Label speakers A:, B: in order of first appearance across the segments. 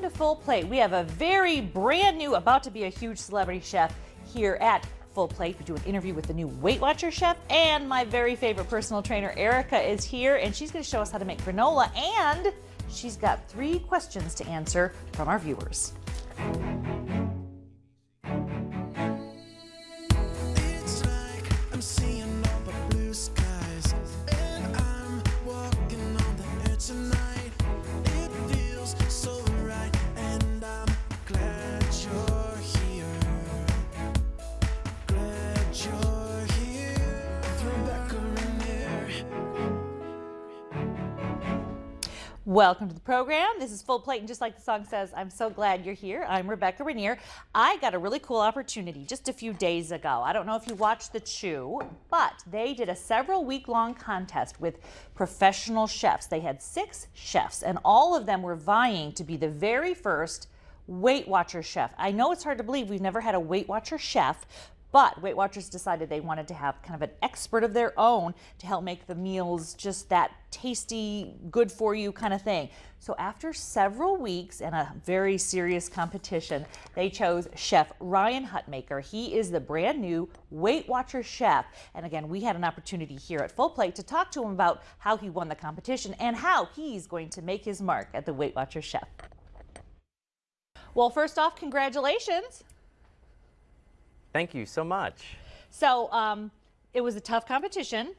A: to Full Plate. We have a very brand new, about to be a huge celebrity chef here at Full Plate. We do an interview with the new Weight Watchers chef, and my very favorite personal trainer, Erica, is here, and she's going to show us how to make granola, and she's got 3 questions to answer from our viewers.
B: It's like I'm seeing all the blue skies, and I'm walking on the air tonight. It feels so right, and I'm glad you're here. Glad you're here. Rebecca Rainier.
A: Welcome to the program. This is Full Plate, and just like the song says, I'm so glad you're here. I'm Rebecca Rainier. I got a really cool opportunity just a few days ago. I don't know if you watched The Chew, but they did a several-week-long contest with professional chefs. They had 6 chefs, and all of them were vying to be the very first Weight Watchers chef. I know it's hard to believe we've never had a Weight Watchers chef, but Weight Watchers decided they wanted to have kind of an expert of their own to help make the meals just that tasty, good for you kind of thing. So after several weeks and a very serious competition, they chose Chef Ryan Hutmaker. He is the brand new Weight Watchers chef. And again, we had an opportunity here at Full Plate to talk to him about how he won the competition and how he's going to make his mark at the Weight Watchers chef. Well, first off, congratulations.
C: Thank you so much.
A: So it was a tough competition.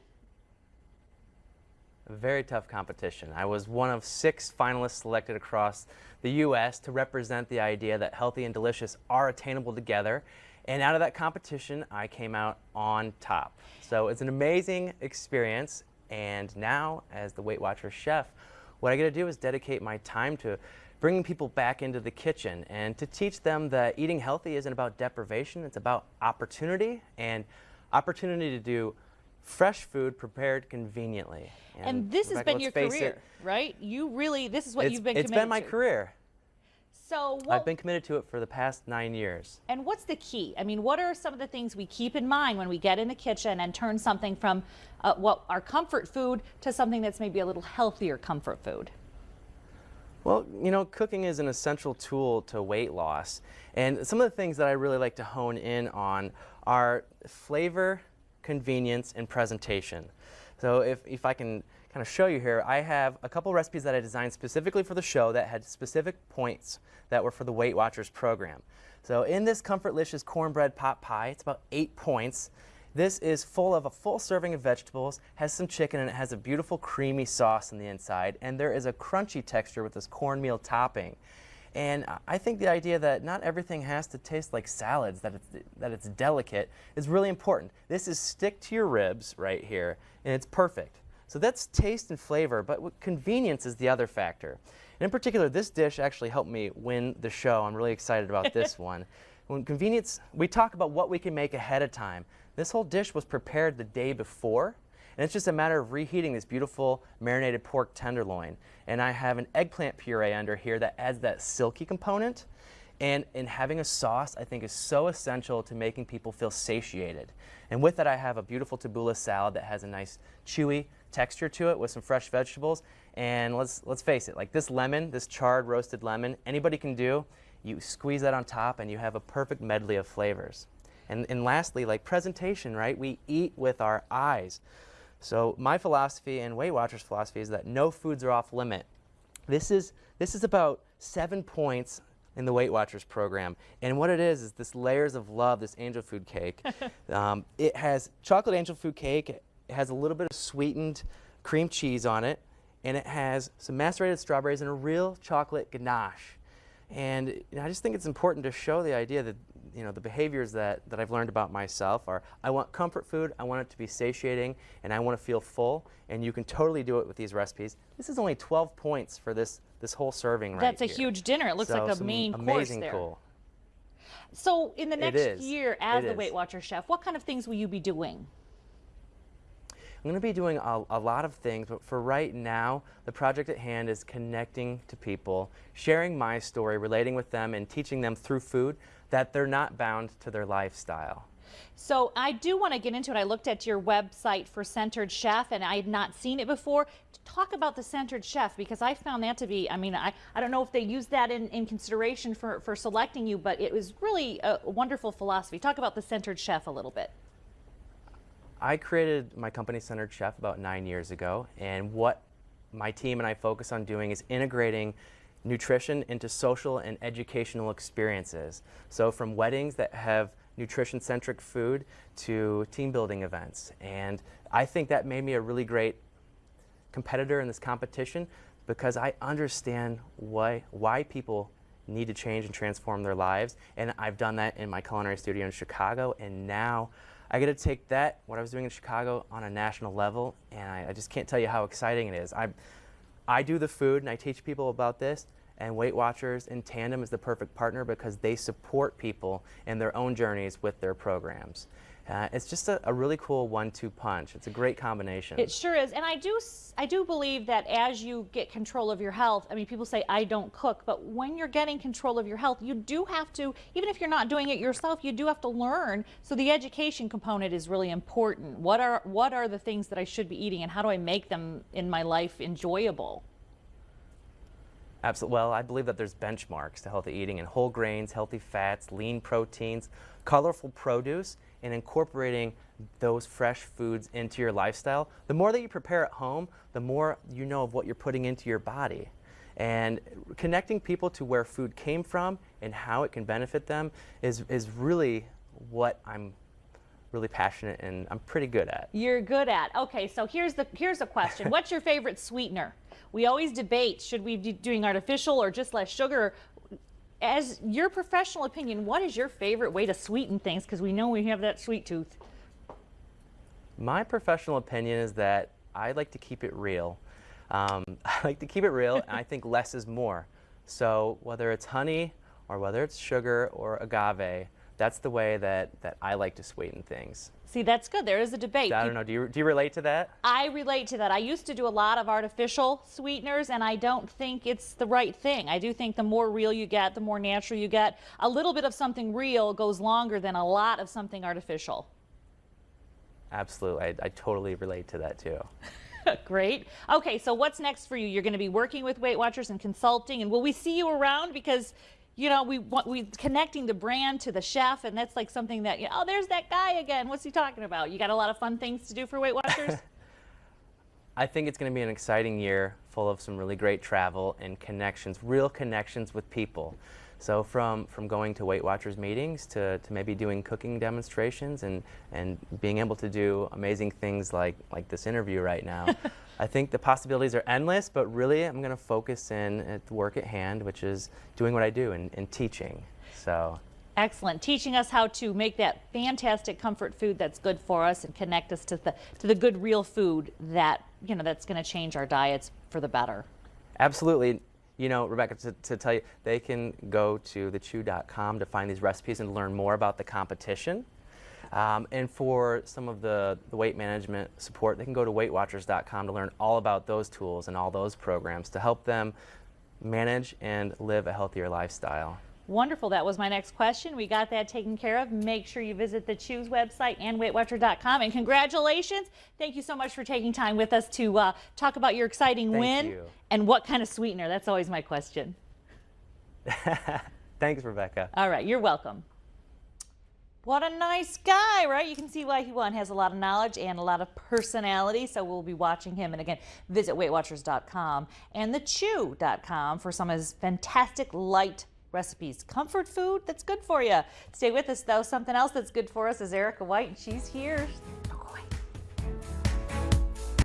C: A very tough competition. I was one of 6 finalists selected across the U.S. to represent the idea that healthy and delicious are attainable together. And out of that competition, I came out on top. So it's an amazing experience. And now, as the Weight Watchers chef, what I get to do is dedicate my time to bringing people back into the kitchen and to teach them that eating healthy isn't about deprivation, it's about opportunity, and opportunity to do fresh food prepared conveniently.
A: And this has
C: Rebecca,
A: been your
C: let's face
A: career,
C: it,
A: right? You really, this is what you've been committed to.
C: It's been my career.
A: So
C: I've been committed to it for the past 9 years.
A: And what's the key? I mean, what are some of the things we keep in mind when we get in the kitchen and turn something from what our comfort food to something that's maybe a little healthier comfort food?
C: Well, you know, cooking is an essential tool to weight loss. And some of the things that I really like to hone in on are flavor, convenience, and presentation. So if I can kind of show you here, I have a couple recipes that I designed specifically for the show that had specific points that were for the Weight Watchers program. So in this Comfortlicious cornbread pot pie, it's about 8 points. This is full of a full serving of vegetables, has some chicken, and it has a beautiful creamy sauce on the inside, and there is a crunchy texture with this cornmeal topping. And I think the idea that not everything has to taste like salads, that it's delicate, is really important. This is stick to your ribs right here, and it's perfect. So that's taste and flavor, but convenience is the other factor. And in particular, this dish actually helped me win the show. I'm really excited about this one. When convenience, we talk about what we can make ahead of time. This whole dish was prepared the day before, and it's just a matter of reheating this beautiful marinated pork tenderloin. And I have an eggplant puree under here that adds that silky component. And having a sauce, I think, is so essential to making people feel satiated. And with that, I have a beautiful tabbouleh salad that has a nice chewy texture to it with some fresh vegetables. And let's face it, like this lemon, this charred roasted lemon, anybody can do. You squeeze that on top and you have a perfect medley of flavors. And lastly, like presentation, right? We eat with our eyes. So my philosophy and Weight Watchers' philosophy is that no foods are off limit. This is about 7 points in the Weight Watchers program. And what it is this layers of love, this angel food cake. It has chocolate angel food cake. It has a little bit of sweetened cream cheese on it. And it has some macerated strawberries and a real chocolate ganache. And I just think it's important to show the idea that, you know, the behaviors that I've learned about myself are, I want comfort food, I want it to be satiating, and I want to feel full, and you can totally do it with these recipes. This is only 12 points for this whole serving right here.
A: That's a huge dinner. It looks like a main course there.
C: Amazing cool.
A: So in the next year as the Weight Watchers chef, what kind of things will you be doing?
C: I'm going to be doing a lot of things, but for right now, the project at hand is connecting to people, sharing my story, relating with them, and teaching them through food that they're not bound to their lifestyle.
A: So I do want to get into it. I looked at your website for Centered Chef, and I had not seen it before. Talk about the Centered Chef, because I found that to be, I mean, I don't know if they use that in consideration for selecting you, but it was really a wonderful philosophy. Talk about the Centered Chef a little bit.
C: I created my company Centered Chef about 9 years ago, and what my team and I focus on doing is integrating nutrition into social and educational experiences. So from weddings that have nutrition-centric food to team building events. And I think that made me a really great competitor in this competition, because I understand why people need to change and transform their lives. And I've done that in my culinary studio in Chicago, and now I get to take that, what I was doing in Chicago, on a national level, and I just can't tell you how exciting it is. I do the food and I teach people about this, and Weight Watchers in tandem is the perfect partner because they support people in their own journeys with their programs. It's just a really cool 1-2 punch. It's a great combination.
A: It sure is. And I do believe that as you get control of your health, I mean, people say, I don't cook, but when you're getting control of your health, you do have to, even if you're not doing it yourself, you do have to learn. So the education component is really important. What are the things that I should be eating, and how do I make them in my life enjoyable?
C: Absolutely. Well, I believe that there's benchmarks to healthy eating, and whole grains, healthy fats, lean proteins, colorful produce, and incorporating those fresh foods into your lifestyle. The more that you prepare at home, the more you know of what you're putting into your body. And connecting people to where food came from and how it can benefit them is really what I'm really passionate and I'm pretty good at.
A: You're good at. Okay, so here's a question. What's your favorite sweetener? We always debate, should we be doing artificial or just less sugar? As your professional opinion, what is your favorite way to sweeten things? Because we know we have that sweet tooth.
C: My professional opinion is that I like to keep it real. I like to keep it real, and I think less is more. So whether it's honey or whether it's sugar or agave, that's the way that I like to sweeten things.
A: See, that's good. There is a debate.
C: I don't know. Do you relate to that?
A: I relate to that. I used to do a lot of artificial sweeteners, and I don't think it's the right thing. I do think the more real you get, the more natural you get. A little bit of something real goes longer than a lot of something artificial.
C: Absolutely. I totally relate to that too.
A: Great. Okay, so what's next for you? You're going to be working with Weight Watchers and consulting, and will we see you around? Because you know, we connecting the brand to the chef, and that's like something that, oh, there's that guy again. What's he talking about? You got a lot of fun things to do for Weight Watchers?
C: I think it's going to be an exciting year full of some really great travel and connections, real connections with people. So from going to Weight Watchers meetings to maybe doing cooking demonstrations and being able to do amazing things like this interview right now. I think the possibilities are endless, but really I'm going to focus in at the work at hand, which is doing what I do and teaching. So.
A: Excellent. Teaching us how to make that fantastic comfort food that's good for us and connect us to the good real food that, you know, that's going to change our diets for the better.
C: Absolutely. You know, Rebecca, to tell you, they can go to thechew.com to find these recipes and learn more about the competition. And for some of the weight management support, they can go to weightwatchers.com to learn all about those tools and all those programs to help them manage and live a healthier lifestyle.
A: Wonderful. That was my next question. We got that taken care of. Make sure you visit the Chew's website and weightwatcher.com. And congratulations. Thank you so much for taking time with us to talk about your exciting win.
C: Thank you.
A: And what kind of sweetener. That's always my question.
C: Thanks, Rebecca.
A: All right. You're welcome. What a nice guy, right? You can see why he won. Has a lot of knowledge and a lot of personality, so we'll be watching him. And again, visit weightwatchers.com and thechew.com for some of his fantastic light recipes. Comfort food that's good for you. Stay with us, though. Something else that's good for us is Erica White, and she's here.